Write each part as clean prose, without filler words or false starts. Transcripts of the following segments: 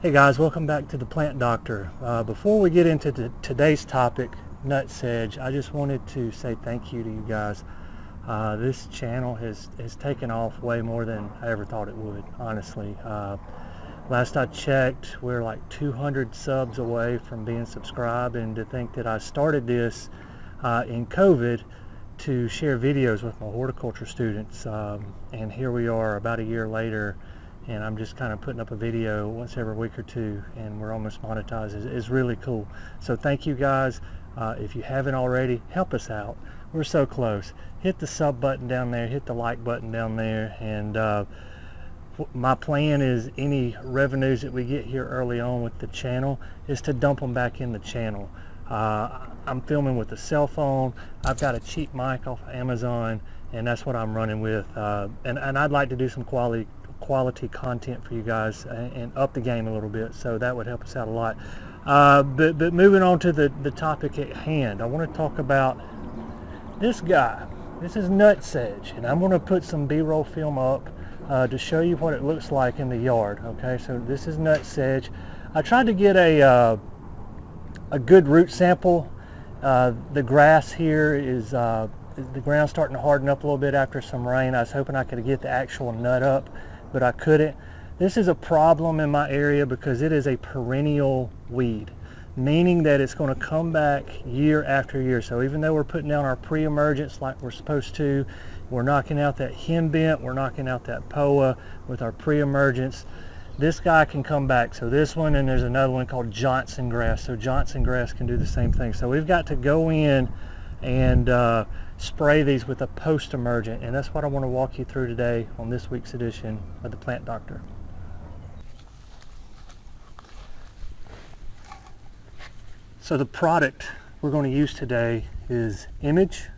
Hey guys, welcome back to the Plant Doctor. Before we get into today's topic, Nutsedge, I just wanted to say thank you to you guys. This channel has taken off way more than I ever thought it would, honestly. Last I checked, we're like 200 subs away from being subscribed, and to think that I started this in COVID to share videos with my horticulture students, and here we are about a year later, and I'm just kind of putting up a video once every week or two, and we're almost monetized. It's really cool. So thank you guys. If you haven't already, help us out. We're so close. Hit the sub button down there, hit the like button down there, and my plan is any revenues that we get here early on with the channel is to dump them back in the channel. I'm filming with a cell phone. I've got a cheap mic off of Amazon, and that's what I'm running with. And I'd like to do some quality content for you guys and up the game a little bit, so that would help us out a lot. But moving on to the topic at hand, I want to talk about this guy. This is Nutsedge, and I'm going to put some B-roll film up to show you what it looks like in the yard. Okay, so this is Nutsedge. I tried to get a good root sample. The grass here is the ground's starting to harden up a little bit after some rain. I was hoping I could get the actual nut up, but I couldn't. This is a problem in my area because it is a perennial weed, meaning that it's going to come back year after year. So even though we're putting down our pre-emergence like we're supposed to, we're knocking out that henbent, we're knocking out that POA with our pre-emergence, this guy can come back. So this one, and there's another one called Johnson grass. So Johnson grass can do the same thing. So we've got to go in and spray these with a post-emergent, and that's what I want to walk you through today on this week's edition of the Plant Doctor. So the product we're going to use today is Image,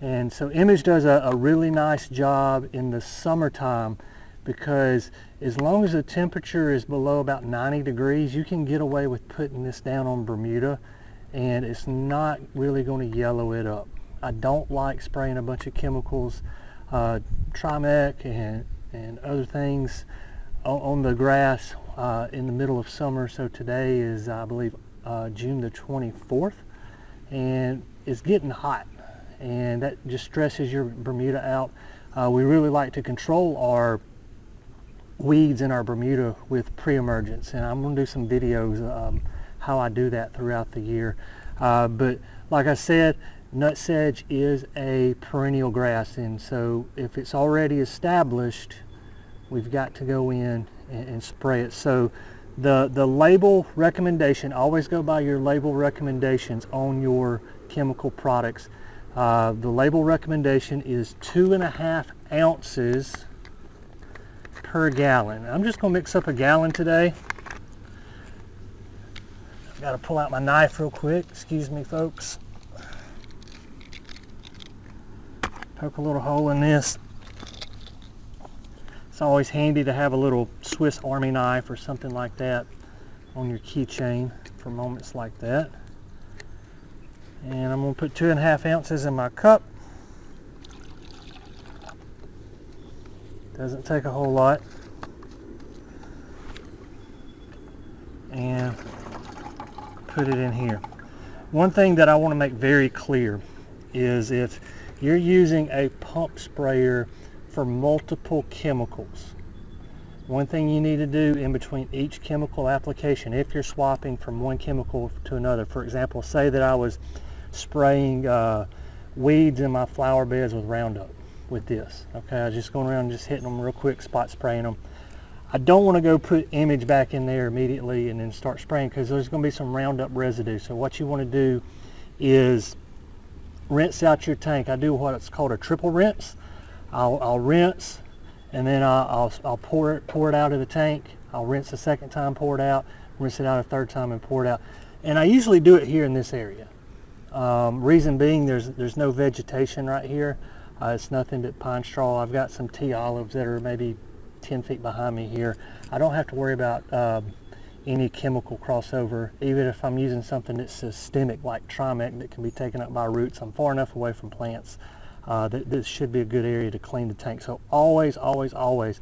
and so Image does a really nice job in the summertime, because as long as the temperature is below about 90 degrees, you can get away with putting this down on Bermuda, and it's not really going to yellow it up. I don't like spraying a bunch of chemicals, Trimec and other things on the grass in the middle of summer. So today is, I believe, June the 24th, and it's getting hot, and that just stresses your Bermuda out. We really like to control our weeds in our Bermuda with pre-emergence, and I'm going to do some videos how I do that throughout the year. But like I said, Nutsedge is a perennial grass, and so if it's already established, we've got to go in and spray it. So the label recommendation, always go by your label recommendations on your chemical products. The label recommendation is 2.5 ounces per gallon. I'm just going to mix up a gallon today. I've got to pull out my knife real quick. Excuse me, folks. Poke a little hole in this. It's always handy to have a little Swiss Army knife or something like that on your keychain for moments like that. And I'm going to put 2.5 ounces in my cup. Doesn't take a whole lot. And put it in here. One thing that I want to make very clear is if you're using a pump sprayer for multiple chemicals, one thing you need to do in between each chemical application, if you're swapping from one chemical to another, for example, say that I was spraying weeds in my flower beds with Roundup with this, okay, I was just going around and just hitting them real quick, spot spraying them. I don't want to go put Image back in there immediately and then start spraying, because there's going to be some Roundup residue. So what you want to do is rinse out your tank. I do what's called a triple rinse. I'll rinse, and then I'll pour it out of the tank. I'll rinse a second time, pour it out, rinse it out a third time, and pour it out. And I usually do it here in this area. Reason being, there's no vegetation right here. It's nothing but pine straw. I've got some tea olives that are maybe 10 feet behind me here. I don't have to worry about any chemical crossover, even if I'm using something that's systemic like Trimec that can be taken up by roots. I'm far enough away from plants that this should be a good area to clean the tank. So always, always, always,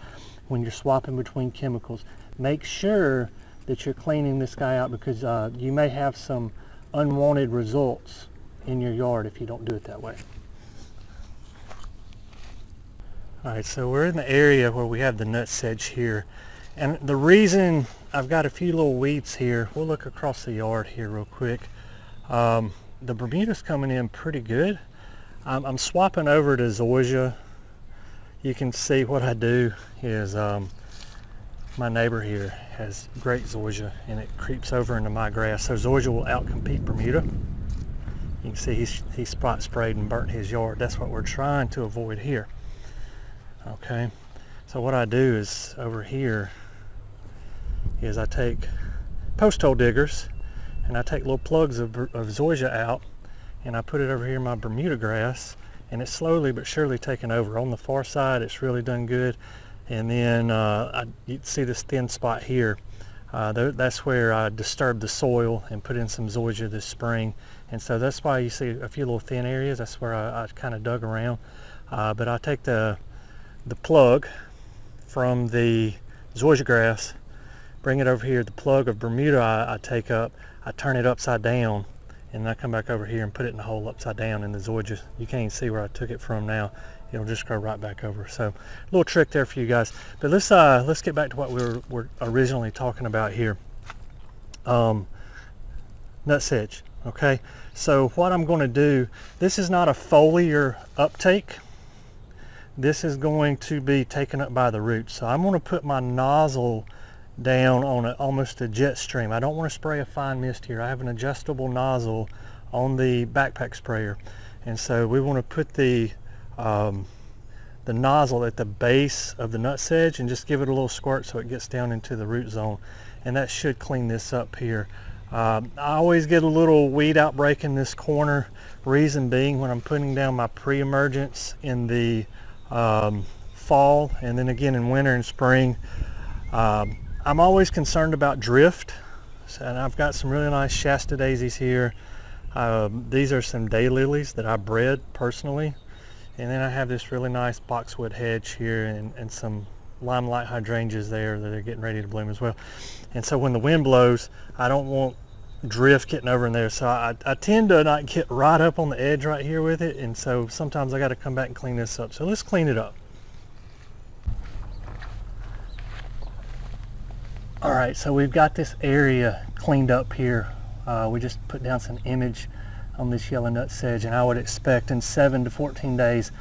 when you're swapping between chemicals, make sure that you're cleaning this guy out, because you may have some unwanted results in your yard if you don't do it that way. Alright, so we're in the area where we have the nutsedge here, and the reason I've got a few little weeds here, we'll look across the yard here real quick. The Bermuda's coming in pretty good. I'm swapping over to Zoysia. You can see what I do is my neighbor here has great Zoysia, and it creeps over into my grass, so Zoysia will outcompete Bermuda. You can see he spot sprayed and burnt his yard. That's what we're trying to avoid here. Okay, so what I do is over here is I take post hole diggers and I take little plugs of Zoysia out, and I put it over here in my Bermuda grass, and it's slowly but surely taking over. On the far side it's really done good, and then you see this thin spot here. That's where I disturbed the soil and put in some Zoysia this spring, and so that's why you see a few little thin areas. That's where I kind of dug around. But I take the plug from the Zoysia grass, bring it over here. The plug of Bermuda I take up, I turn it upside down, and I come back over here and put it in the hole upside down in the Zoysia. You can't even see where I took it from now. It'll just go right back over. So a little trick there for you guys. But let's get back to what we were originally talking about here. Nutsedge. Okay, so what I'm going to do, this is not a foliar uptake. This is going to be taken up by the roots. So I'm going to put my nozzle down on almost a jet stream. I don't want to spray a fine mist here. I have an adjustable nozzle on the backpack sprayer, and so we want to put the nozzle at the base of the nutsedge and just give it a little squirt so it gets down into the root zone, and that should clean this up here. I always get a little weed outbreak in this corner. Reason being, when I'm putting down my pre-emergents in the fall and then again in winter and spring, I'm always concerned about drift, and I've got some really nice Shasta daisies here. These are some daylilies that I bred personally, and then I have this really nice boxwood hedge here and some limelight hydrangeas there that are getting ready to bloom as well. And so when the wind blows, I don't want drift getting over in there, so I tend to not get right up on the edge right here with it, and so sometimes I got to come back and clean this up. So let's clean it up. All right, so we've got this area cleaned up here. We just put down some image on this yellow nutsedge, and I would expect in 7 to 14 days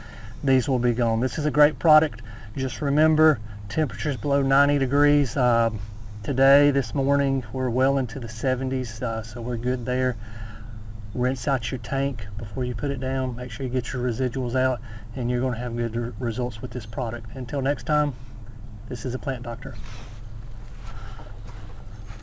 these will be gone. This is a great product. Just remember, temperatures below 90 degrees. Today, this morning, we're well into the 70s, so we're good there. Rinse out your tank before you put it down. Make sure you get your residuals out, and you're going to have good results with this product. Until next time, this is the Plant Doctor.